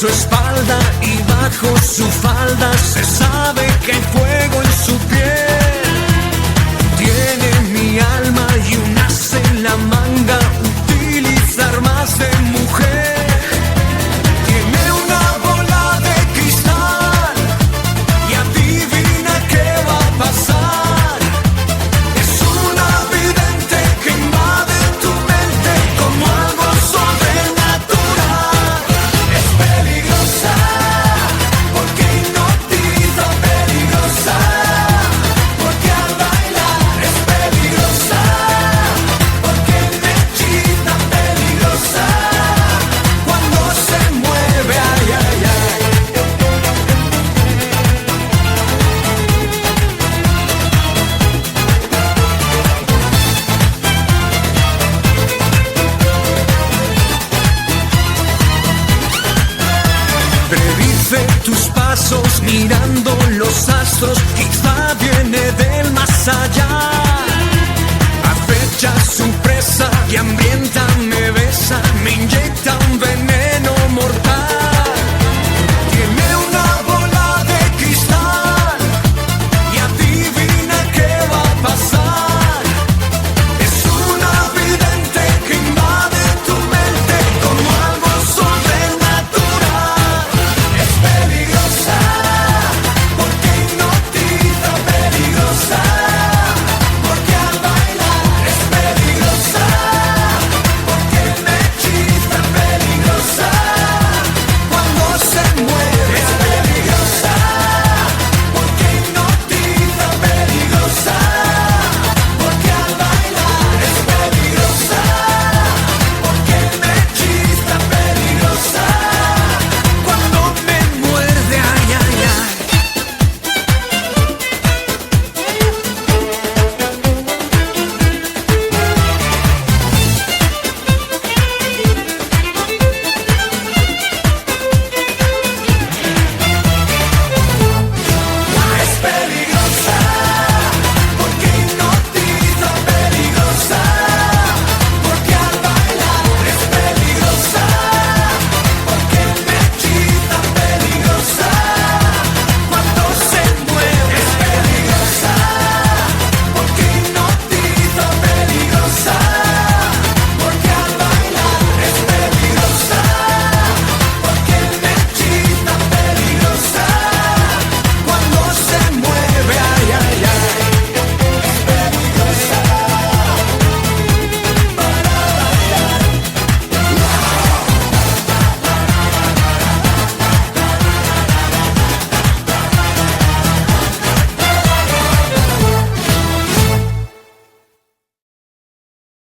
su espalda y bajo su falda se sabe que hay fuego en su piel. Tiene mi alma y un as en la manga, utiliza armas de mujer. Tiene una bola de cristal y adivina qué va a pasar. Es una vidente que invade tu mente como algo sobrenatural. Es peligrosa porque hipnotiza, peligrosa porque al bailar es peligrosa, porque me hechiza, peligrosa cuando se mueve, ay, ay, ay. Predice tus pasos mirando los astros, quizá viene del más allá. Acecha su presa y hambrienta me besa, me inyecta un veneno mortal.